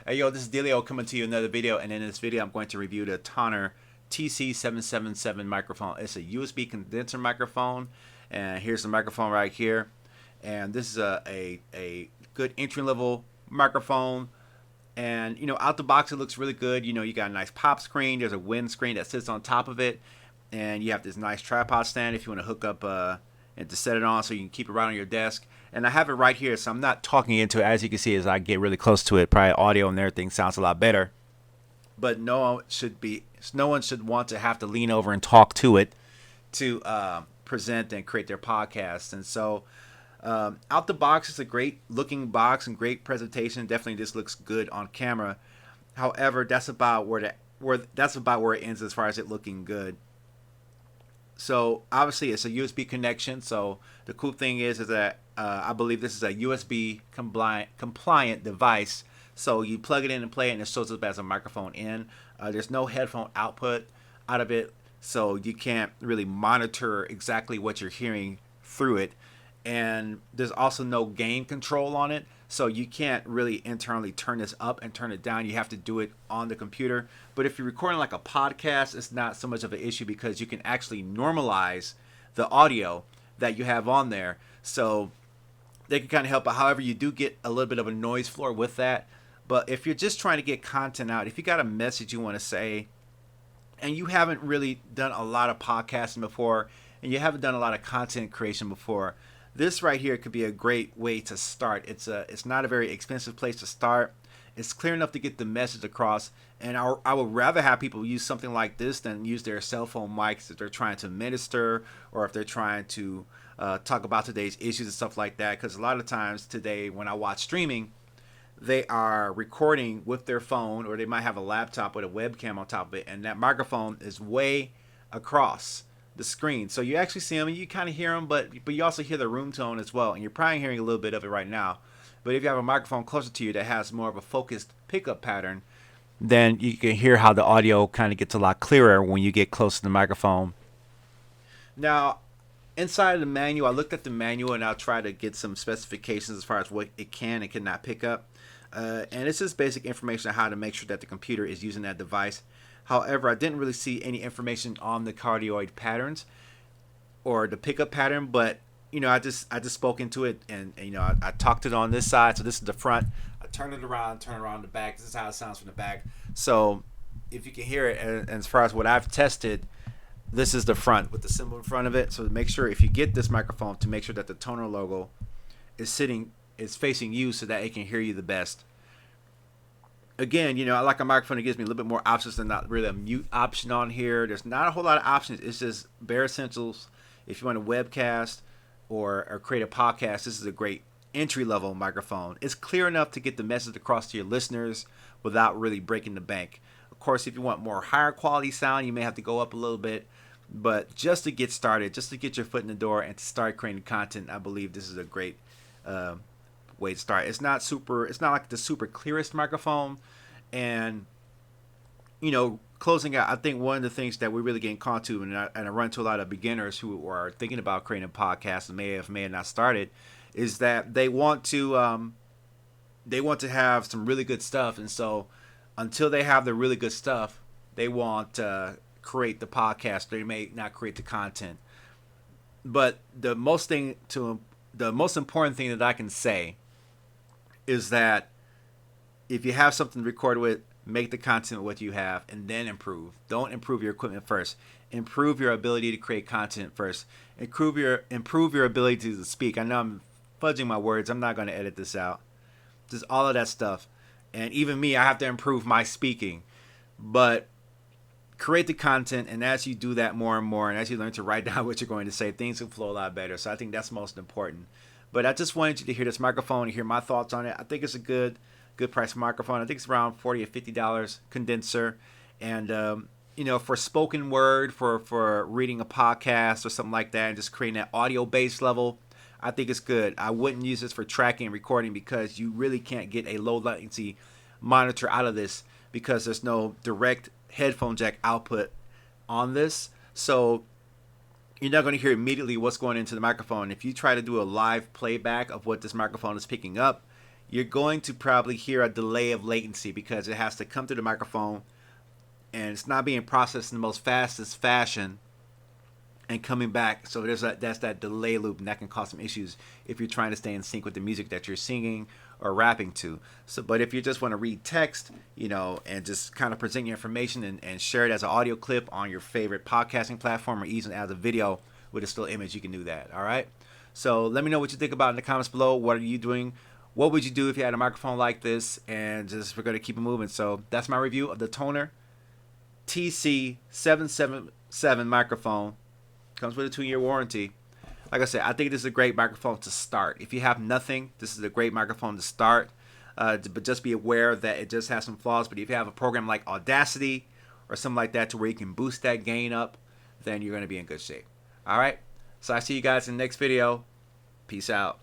Hey yo, this is Dillio coming to you another video, and in this video I'm going to review the TONOR TC-777 microphone. It's a USB condenser microphone, and here's the microphone right here. And this is a good entry level microphone. And out the box it looks really good. You got a nice pop screen. There's a wind screen that sits on top of it, and you have this nice tripod stand if you want to hook up and to set it on so you can keep it right on your desk. And I have it right here, so I'm not talking into it. As you can see, as I get really close to it, probably audio and everything sounds a lot better. But no one should want to have to lean over and talk to it to present and create their podcast. And so, out the box, it's a great looking box and great presentation. Definitely, this looks good on camera. However, that's about where it ends as far as it looking good. So obviously it's a USB connection. So the cool thing is that I believe this is a USB compliant device. So you plug it in and play it, and it shows up as a microphone in. There's no headphone output out of it, so you can't really monitor exactly what you're hearing through it. And there's also no gain control on it, so you can't really internally turn this up and turn it down. You have to do it on the computer. But if you're recording like a podcast, it's not so much of an issue because you can actually normalize the audio that you have on there, so they can kind of help out. However, you do get a little bit of a noise floor with that. But if you're just trying to get content out, if you got a message you want to say, and you haven't really done a lot of podcasting before, and you haven't done a lot of content creation before, this right here could be a great way to start. It's not a very expensive place to start. It's clear enough to get the message across, and I would rather have people use something like this than use their cell phone mics if they're trying to minister or if they're trying to talk about today's issues and stuff like that. Because a lot of times today when I watch streaming, they are recording with their phone, or they might have a laptop with a webcam on top of it, and that microphone is way across the screen. So you actually see them and you kind of hear them, but you also hear the room tone as well, and you're probably hearing a little bit of it right now. But if you have a microphone closer to you that has more of a focused pickup pattern, then you can hear how the audio kind of gets a lot clearer when you get close to the microphone. Now, inside of the manual, I looked at the manual and I'll try to get some specifications as far as what it can and cannot pick up. And it's just basic information on how to make sure that the computer is using that device. However, I didn't really see any information on the cardioid patterns or the pickup pattern, but I just spoke into it, and I talked it on this side. So this is the front. I turn it around, turn around the back. This is how it sounds from the back. So if you can hear it, and as far as what I've tested, this is the front with the symbol in front of it. So make sure if you get this microphone, to make sure that the TONOR logo is facing you so that it can hear you the best. Again, I like a microphone that gives me a little bit more options than not really a mute option on here. There's not a whole lot of options. It's just bare essentials. If you want to webcast or create a podcast, this is a great entry-level microphone. It's clear enough to get the message across to your listeners without really breaking the bank. Of course, if you want more higher quality sound, you may have to go up a little bit. But just to get started, just to get your foot in the door and to start creating content, I believe this is a great way to start. It's not like the super clearest microphone. And closing out, I think one of the things that we're really getting caught to, and I run to a lot of beginners who are thinking about creating a podcast and may have not started, is that they want to have some really good stuff, and so until they have the really good stuff, they want to create the podcast. They may not create the content. But the most important thing that I can say is that if you have something to record with, make the content with what you have and then improve. Don't improve your equipment first. Improve your ability to create content first. Improve your ability to speak. I know I'm fudging my words. I'm not going to edit this out. Just all of that stuff. And even me, I have to improve my speaking. But create the content, and as you do that more and more, and as you learn to write down what you're going to say, things will flow a lot better. So I think that's most important. But I just wanted you to hear this microphone and hear my thoughts on it. I think it's a good price microphone. I think it's around $40 or $50 condenser. And for spoken word, for reading a podcast or something like that, and just creating that audio base level, I think it's good. I wouldn't use this for tracking and recording because you really can't get a low latency monitor out of this because there's no direct headphone jack output on this. So you're not going to hear immediately what's going into the microphone. If you try to do a live playback of what this microphone is picking up, you're going to probably hear a delay of latency because it has to come through the microphone and it's not being processed in the most fastest fashion and coming back. So that's that delay loop, and that can cause some issues if you're trying to stay in sync with the music that you're singing or rapping to. So, but if you just want to read text, and just kind of present your information and share it as an audio clip on your favorite podcasting platform or even as a video with a still image, you can do that. All right. So let me know what you think about it in the comments below. What are you doing? What would you do if you had a microphone like this? And just we're going to keep it moving. So that's my review of the TONOR TC-777 microphone. Comes with a 2-year warranty. Like I said, I think this is a great microphone to start. If you have nothing, this is a great microphone to start. But just be aware that it just has some flaws. But if you have a program like Audacity or something like that to where you can boost that gain up, then you're going to be in good shape. All right. So I see you guys in the next video. Peace out.